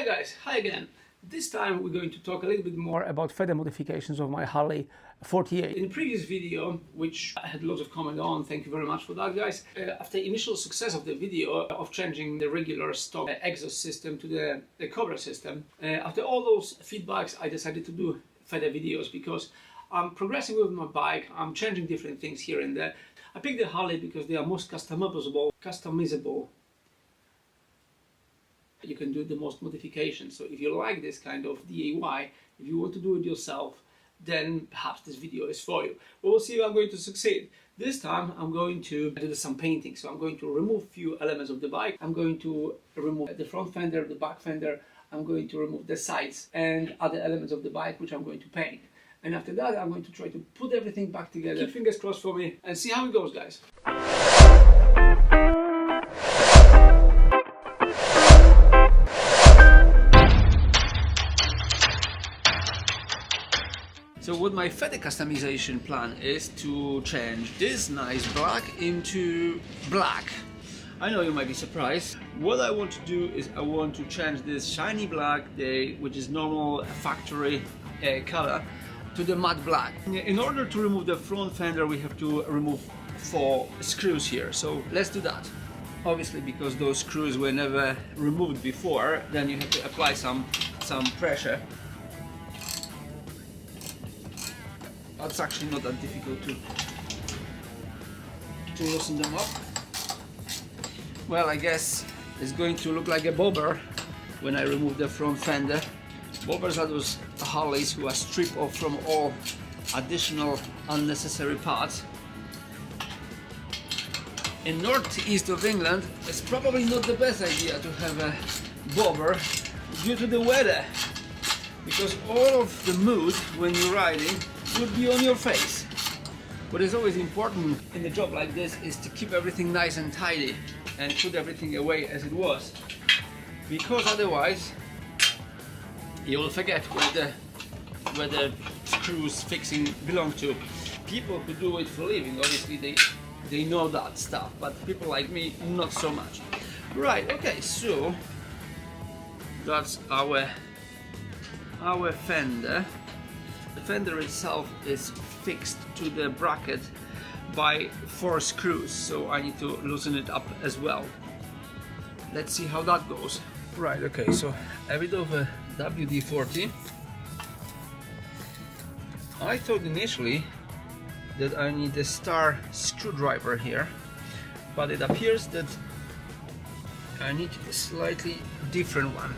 Hi guys, hi again. This time we're going to talk a little bit more about Fender modifications of my Harley 48. In the previous video, which I had lots of comment on, thank you very much for that guys. After initial success of the video of changing the regular stock exhaust system to the Cobra system, after all those feedbacks I decided to do Fender videos because I'm progressing with my bike, I'm changing different things here and there. I picked the Harley because they are most customizable. You can do the most modifications. So if you like this kind of DIY, if you want to do it yourself, then perhaps this video is for you. We'll see if I'm going to succeed. This time I'm going to do some painting. So I'm going to remove a few elements of the bike. I'm going to remove the front fender, the back fender. I'm going to remove the sides and other elements of the bike which I'm going to paint. And after that I'm going to try to put everything back together. Keep fingers crossed for me and see how it goes, guys. So what my Fender customization plan is to change this nice black into black. I know you might be surprised. What I want to do is I want to change this shiny black, which is normal factory color, to the matte black. In order to remove the front fender we have to remove 4 screws here. So let's do that. Obviously because those screws were never removed before, then you have to apply some pressure. It's actually not that difficult to loosen them up. Well, I guess it's going to look like a bobber when I remove the front fender. Bobbers are those Harleys who are stripped off from all additional unnecessary parts. In northeast of England, it's probably not the best idea to have a bobber due to the weather, because all of the mud when you're riding would be on your face. What is always important in a job like this is to keep everything nice and tidy and put everything away as it was, because otherwise you will forget where the screws fixing belong to. People who do it for a living, obviously they know that stuff, but people like me, not so much. Right, okay, so that's our fender. The fender itself is fixed to the bracket by 4 screws, so I need to loosen it up as well. Let's see how that goes. Right, okay, so a bit of a WD-40. I thought initially that I need a star screwdriver here, but it appears that I need a slightly different one.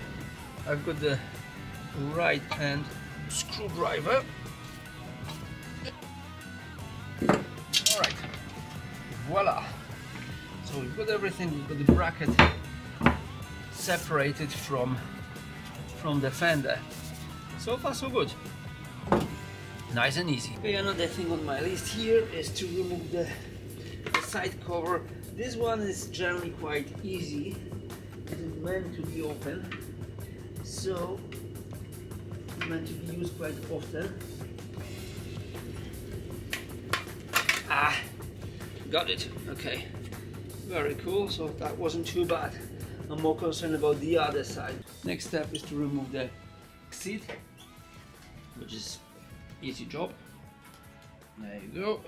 I've got the right hand screwdriver. Alright, voila! So we've got everything, we've got the bracket separated from the fender. So far so good. Nice and easy. Okay, another thing on my list here is to remove the side cover. This one is generally quite easy. It is meant to be open, so meant to be used quite often. Got it. Okay, very cool. So that wasn't too bad. I'm more concerned about the other side. Next step is to remove the seat, which is easy job. There you go.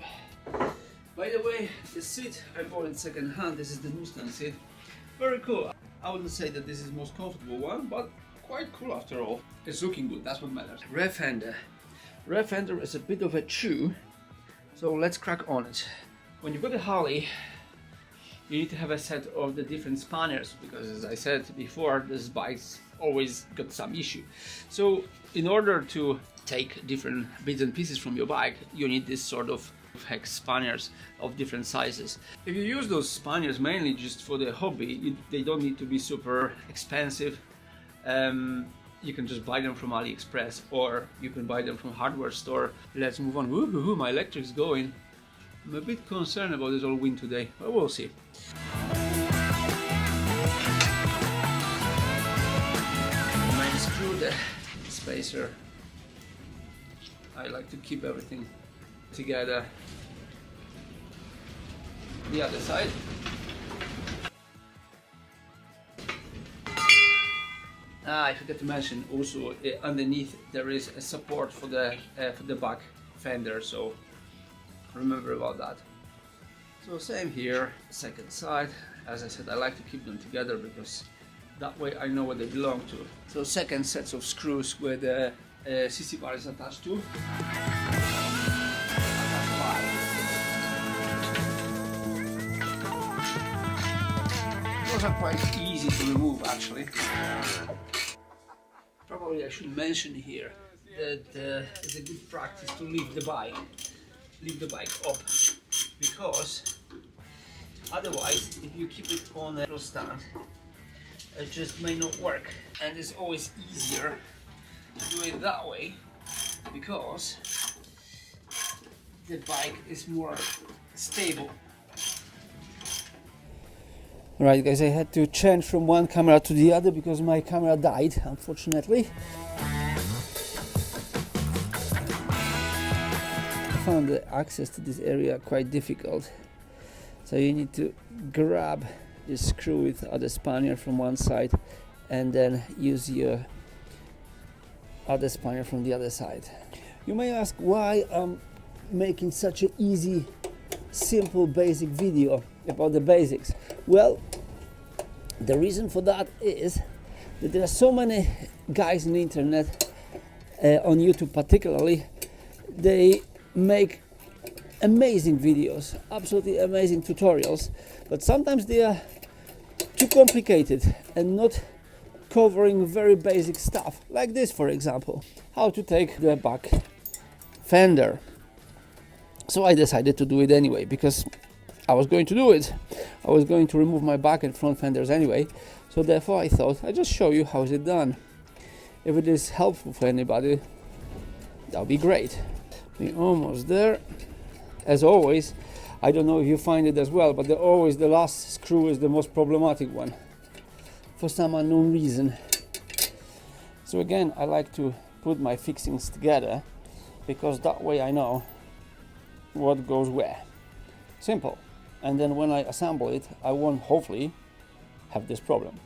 By the way, the seat I bought in second hand. This is the Mustang seat. Very cool. I wouldn't say that this is the most comfortable one, but quite cool after all. It's looking good, that's what matters. Rear fender. Rear fender is a bit of a chew, so let's crack on it. When you've got a Harley, you need to have a set of the different spanners, because as I said before, this bike's always got some issue. So in order to take different bits and pieces from your bike, you need this sort of hex spanners of different sizes. If you use those spanners mainly just for the hobby, they don't need to be super expensive. You can just buy them from AliExpress, or you can buy them from hardware store. Let's move on. Woohoo, my electric's going. I'm a bit concerned about this old wind today, but we'll see. Main screw, the spacer. I like to keep everything together. The other side. I forgot to mention also underneath there is a support for the back fender, so remember about that. So same here, second side. As I said, I like to keep them together because that way I know where they belong to. So second sets of screws where the CC bar is attached to. Those are quite easy to remove actually. Probably I should mention here that it's a good practice to leave the bike up, because otherwise if you keep it on a stand it just may not work, and it's always easier to do it that way because the bike is more stable. Right guys, I had to change from one camera to the other because my camera died, unfortunately. I found the access to this area quite difficult. So you need to grab this screw with other Spaniard from one side and then use your other Spaniard from the other side. You may ask why I'm making such an easy, simple, basic video about the basics. Well, the reason for that is that there are so many guys on the internet, on YouTube particularly, they make amazing videos, absolutely amazing tutorials, but sometimes they are too complicated and not covering very basic stuff, like this for example, how to take the back fender. So I decided to do it anyway because I was going to do it. I was going to remove my back and front fenders anyway, so therefore I thought I'd just show you how is it done. If it is helpful for anybody, that would be great. We're almost there. As always, I don't know if you find it as well, but always the last screw is the most problematic one for some unknown reason. So again, I like to put my fixings together because that way I know what goes where. Simple. And then when I assemble it, I won't hopefully have this problem.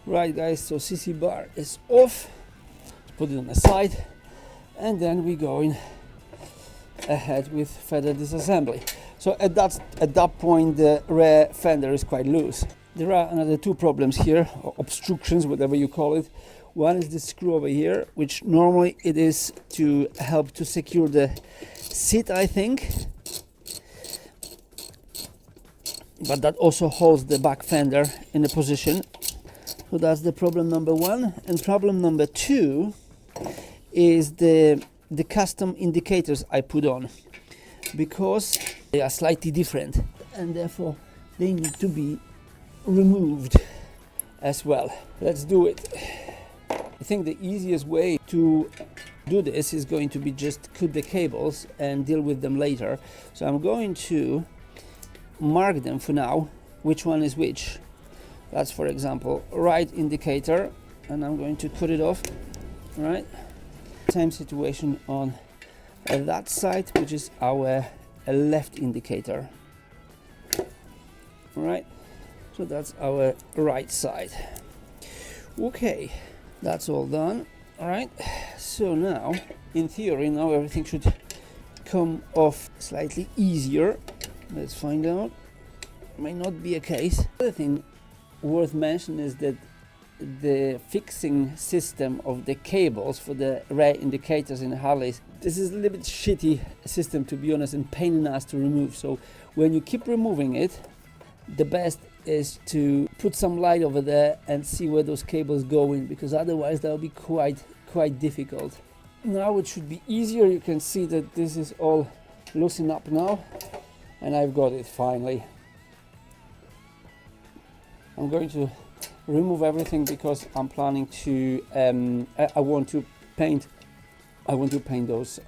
Right guys, so CC bar is off. Let's put it on the side, and then we're going ahead with fender disassembly. So at that point the rear fender is quite loose. There are another two problems here, or obstructions, whatever you call it. One is this screw over here, which normally it is to help to secure the seat, I think, but that also holds the back fender in a position. So that's the problem number one. And problem number two is the custom indicators I put on, because they are slightly different and therefore they need to be removed as well. Let's do it. I think the easiest way to do this is going to be just cut the cables and deal with them later. So I'm going to mark them for now, which one is which. That's, for example, right indicator, and I'm going to cut it off. Right, same situation on that side, which is our left indicator. Right, so that's our right side. Okay, that's all done. All right, so now in theory now everything should come off slightly easier. Let's find out. May not be a case. Other thing worth mentioning is that the fixing system of the cables for the rear indicators in Harleys, this is a little bit shitty system, to be honest, and pain in the ass to remove. So when you keep removing it, the best is to put some light over there and see where those cables go in, because otherwise that will be quite difficult. Now it should be easier. You can see that this is all loosened up now, and I've got it finally. I'm going to remove everything because I'm planning to I want to paint those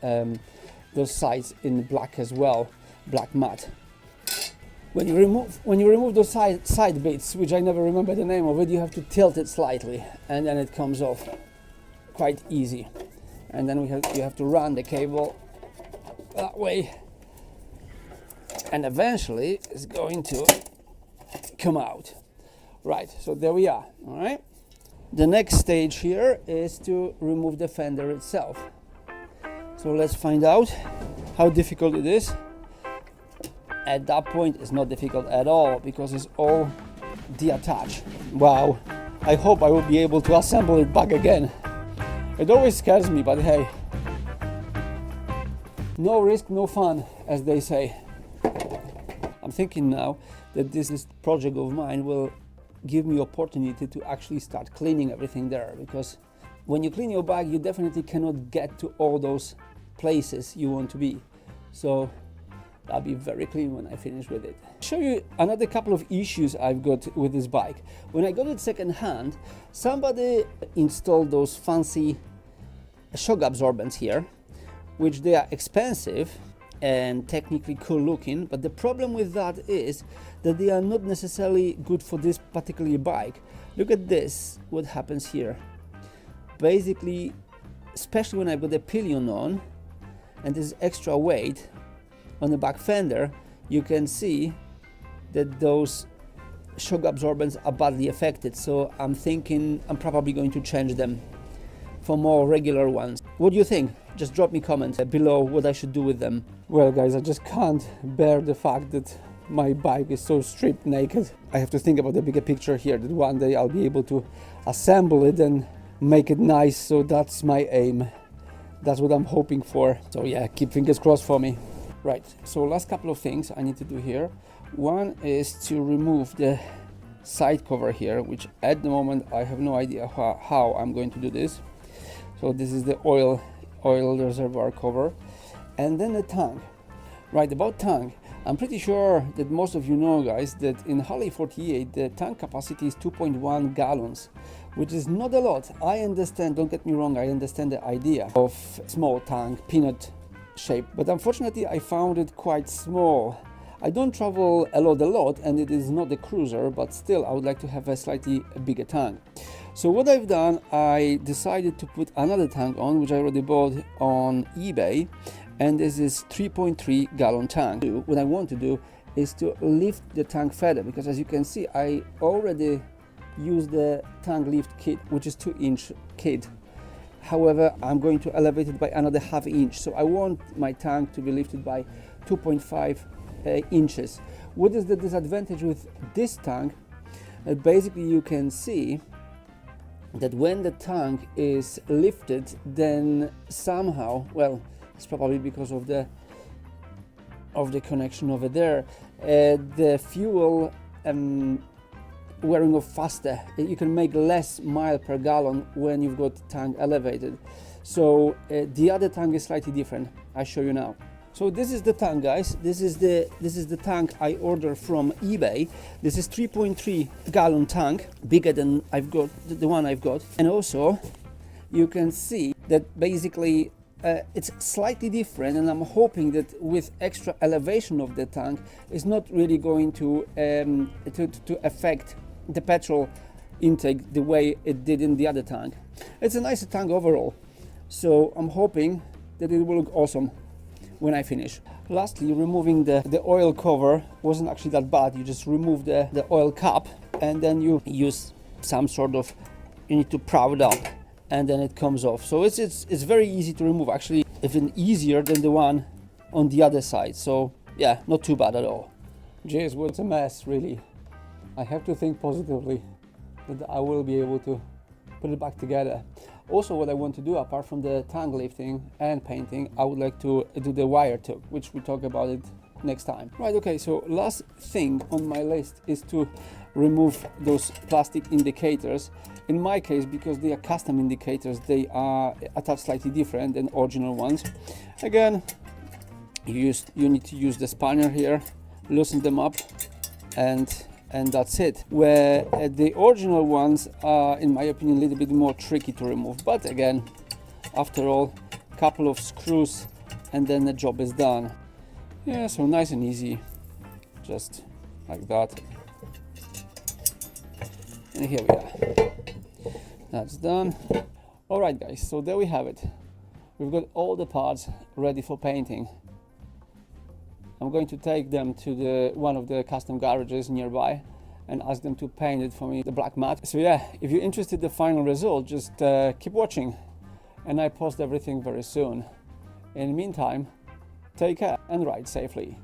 sides in black as well, black matte. When you remove those side bits, which I never remember the name of it, you have to tilt it slightly and then it comes off quite easy. And then you have to run the cable that way, and eventually it's going to come out. Right, so there we are. All right, The next stage here is to remove the fender itself. So let's find out how difficult it is. At that point it's not difficult at all because it's all detached. Wow, I hope I will be able to assemble it back again. It always scares me, but hey, no risk, no fun, as they say. I'm thinking now that this project of mine will give me opportunity to actually start cleaning everything there, because when you clean your bike you definitely cannot get to all those places you want to be. So I'll be very clean when I finish with it. I'll show you another couple of issues I've got with this bike. When I got it second hand, somebody installed those fancy shock absorbents here, which they are expensive and technically cool looking, but the problem with that is that they are not necessarily good for this particular bike. Look at this, what happens here. Basically, especially when I've got the pillion on and this extra weight on the back fender, you can see that those shock absorbents are badly affected. So I'm thinking I'm probably going to change them for more regular ones. What do you think? Just drop me comments below what I should do with them. Well guys, I just can't bear the fact that my bike is so stripped naked. I have to think about the bigger picture here, that one day I'll be able to assemble it and make it nice. So that's my aim. That's what I'm hoping for. So yeah, keep fingers crossed for me. Right, so last couple of things I need to do here. One is to remove the side cover here, which at the moment I have no idea how I'm going to do this. So this is the oil reservoir cover, and then the tank. Right, about tank, I'm pretty sure that most of you know, guys, that in Harley 48 the tank capacity is 2.1 gallons, which is not a lot. I understand, don't get me wrong, I understand the idea of small tank, peanut shape, but unfortunately I found it quite small. I don't travel a lot, and it is not a cruiser, but still I would like to have a slightly bigger tank. So what I've done, I decided to put another tank on, which I already bought on eBay, and this is 3.3 gallon tank. What I want to do is to lift the tank further, because as you can see I already used the tank lift kit, which is 2-inch kit. However, I'm going to elevate it by another ½ inch, so I want my tank to be lifted by 2.5 inches. What is the disadvantage with this tank? Basically you can see that when the tank is lifted, then somehow, well, it's probably because of the connection over there, the fuel wearing off faster. You can make less mile per gallon when you've got tank elevated. So the other tank is slightly different. I'll show you now. So this is the tank, guys. This is the tank I ordered from eBay. This is 3.3 gallon tank, bigger than the one I've got. And also you can see that basically it's slightly different, and I'm hoping that with extra elevation of the tank it's not really going to affect the petrol intake the way it did in the other tank. It's a nicer tank overall, so I'm hoping that it will look awesome when I finish. Lastly, removing the oil cover wasn't actually that bad. You just remove the oil cap, and then you use some sort of, you need to proud up, and then it comes off. So it's very easy to remove, actually even easier than the one on the other side. So yeah, not too bad at all. Jeez, what's a mess, really. I have to think positively that I will be able to put it back together. Also, what I want to do, apart from the tank lifting and painting, I would like to do the wire too, which we talk about it next time. Right, okay, so last thing on my list is to remove those plastic indicators. In my case, because they are custom indicators, they are attached slightly different than original ones. Again, you need to use the spanner here, loosen them up, and that's it. Where the original ones are, in my opinion, a little bit more tricky to remove. But again, after all, a couple of screws and then the job is done. Yeah, so nice and easy, just like that. And here we are. That's done. All right, guys, so there we have it. We've got all the parts ready for painting. I'm going to take them to one of the custom garages nearby, and ask them to paint it for me, the black matte. So yeah, if you're interested in the final result, just keep watching, and I post everything very soon. In the meantime, take care and ride safely.